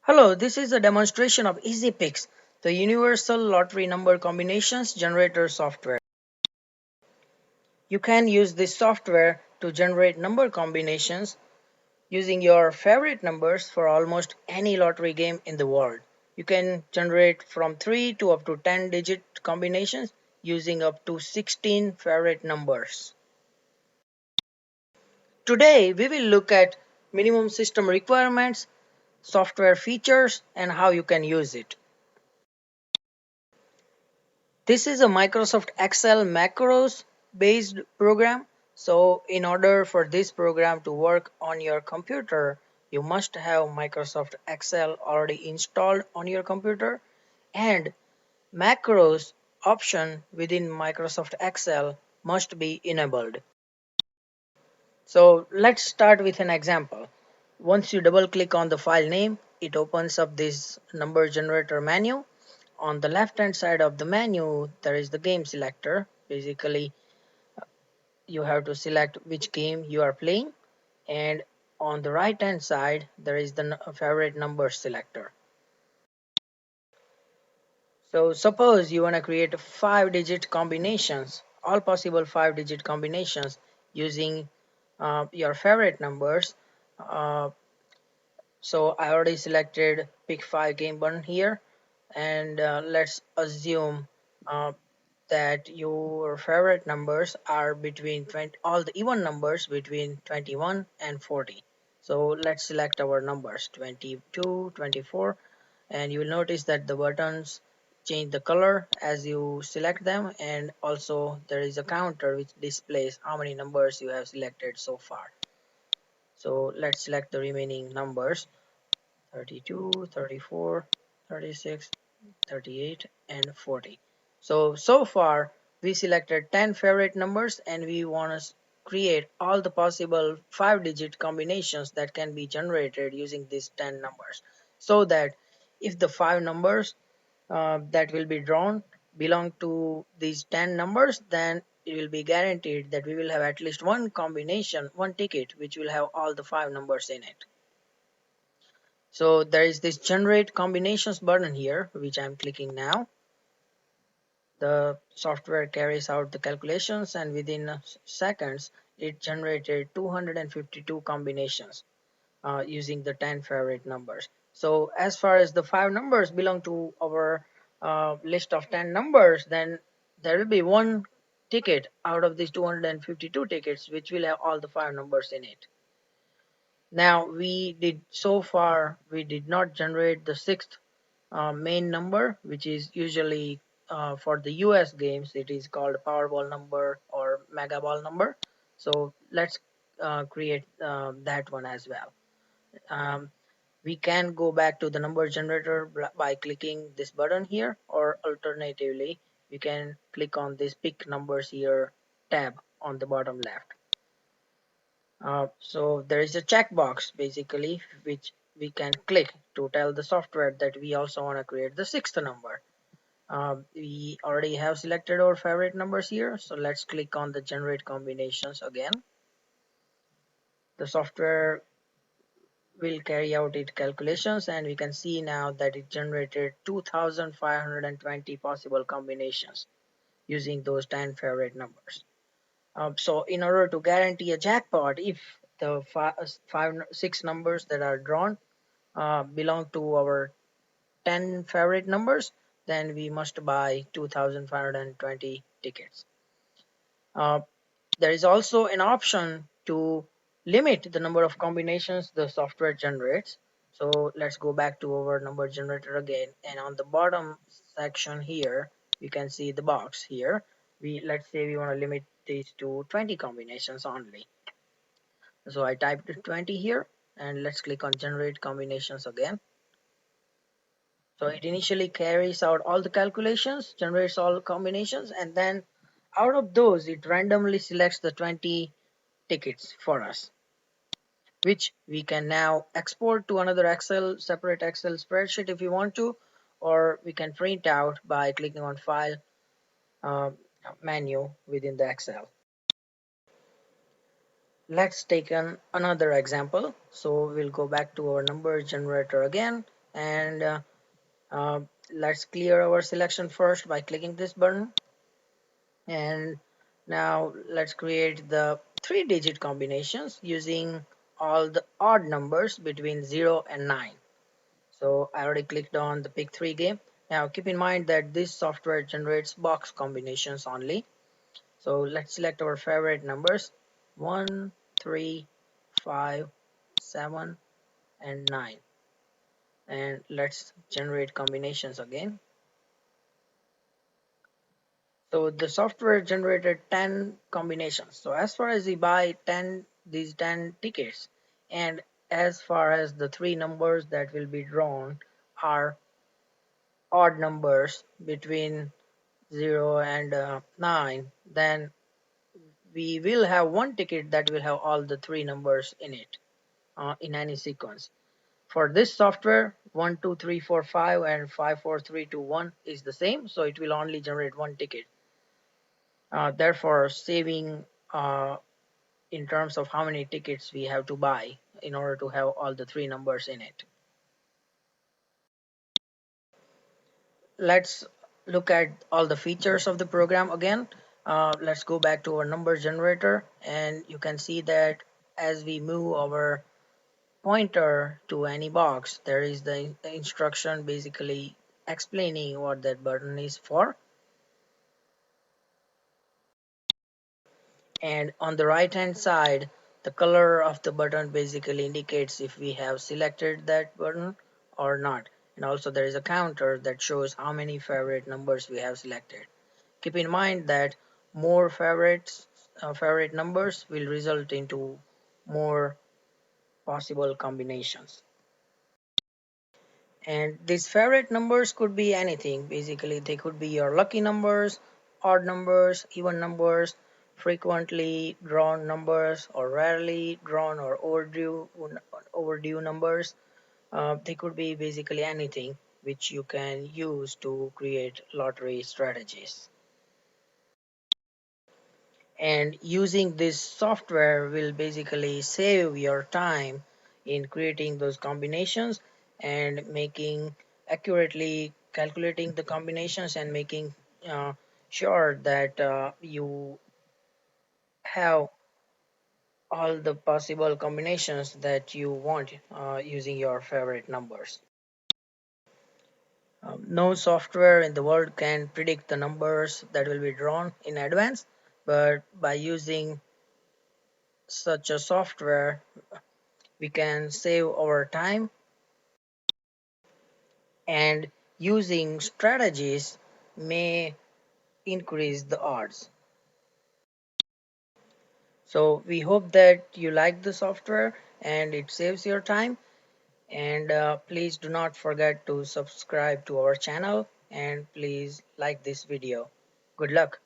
Hello, this is a demonstration of EiZiPICKS, the Universal Lottery Number Combinations Generator software. You can use this software to generate number combinations using your favorite numbers for almost any lottery game in the world. You can generate from 3 to up to 10 digit combinations using up to 16 favorite numbers. Today, we will look at minimum system requirements, software features, and how you can use it. This is a Microsoft Excel macros based program. So in order for this program to work on your computer, you must have Microsoft Excel already installed on your computer, and macros option within Microsoft Excel must be enabled. So let's start with an example. Once you double click on the file name, it opens up this number generator menu. On the left hand side of the menu, there is the game selector. Basically, you have to select which game you are playing, and on the right hand side, there is the favorite number selector. So suppose you want to create 5-digit combinations, all possible 5-digit combinations using your favorite numbers. Uh, so I already selected pick 5 game button here, and let's assume uh, that your favorite numbers are between 20, all the even numbers between 21 and 40. So let's select our numbers 22, 24, and you will notice that the buttons change the color as you select them, and also there is a counter which displays how many numbers you have selected so far. So let's select the remaining numbers 32, 34, 36, 38, and 40. So far we selected 10 favorite numbers, and we want to create all the possible 5-digit combinations that can be generated using these 10 numbers, so that if the 5 numbers that will be drawn belong to these 10 numbers, then it will be guaranteed that we will have at least one combination, one ticket, which will have all the 5 numbers in it. So there is this generate combinations button here, which I'm clicking now. The software carries out the calculations, and within seconds it generated 252 combinations using the 10 favorite numbers. So as far as the 5 numbers belong to our list of 10 numbers, then there will be one ticket out of these 252 tickets which will have all the 5 numbers in it. Now we did not generate the sixth main number, which is usually for the US games it is called Powerball number or Mega Ball number. So let's create that one as well. Um, we can go back to the number generator by clicking this button here, or alternatively we can click on this pick numbers here tab on the bottom left. So there is a checkbox basically which we can click to tell the software that we also want to create the sixth number. We already have selected our favorite numbers here, so let's click on the generate combinations again. The software will carry out its calculations, and we can see now that it generated 2520 possible combinations using those 10 favorite numbers. So in order to guarantee a jackpot, if the six numbers that are drawn belong to our 10 favorite numbers, then we must buy 2520 tickets. Uh, there is also an option to limit the number of combinations the software generates. So let's go back to our number generator again, and on the bottom section here you can see the box here. Let's say we want to limit these to 20 combinations only. So I typed 20 here, and let's click on generate combinations again. So it initially carries out all the calculations, generates all combinations, and then out of those it randomly selects the 20 tickets for us, which we can now export to another separate Excel spreadsheet if you want to, or we can print out by clicking on file uh, menu within the Excel. Let's take another example. So we'll go back to our number generator again, and uh, let's clear our selection first by clicking this button. And now let's create the 3-digit combinations using all the odd numbers between 0 and 9. So I already clicked on the pick 3 game. Now keep in mind that this software generates box combinations only. So let's select our favorite numbers: 1, 3, 5, 7, and 9. And let's generate combinations again. So the software generated 10 combinations. So as far as we buy these 10 tickets, and as far as the three numbers that will be drawn are odd numbers between 0 and 9, then we will have one ticket that will have all the three numbers in it in any sequence. For this software, 1, 2, 3, 4, 5 and 5, 4, 3, 2, 1 is the same, so it will only generate one ticket. Therefore, saving in terms of how many tickets we have to buy in order to have all the three numbers in it. Let's look at all the features of the program again. Let's go back to our number generator, and you can see that as we move our pointer to any box, there is the instruction basically explaining what that button is for. And on the right hand side, the color of the button basically indicates if we have selected that button or not. And also there is a counter that shows how many favorite numbers we have selected. Keep in mind that more favorite numbers will result into more possible combinations. And these favorite numbers could be anything. Basically, they could be your lucky numbers, odd numbers, even numbers, frequently drawn numbers, or rarely drawn or overdue numbers. They could be basically anything which you can use to create lottery strategies. And using this software will basically save your time in creating those combinations and making accurately calculating the combinations and making uh, sure that you have all the possible combinations that you want using your favorite numbers. No software in the world can predict the numbers that will be drawn in advance, but by using such a software we can save our time, and using strategies may increase the odds. So we hope that you like the software and it saves your time, and please do not forget to subscribe to our channel and please like this video. Good luck.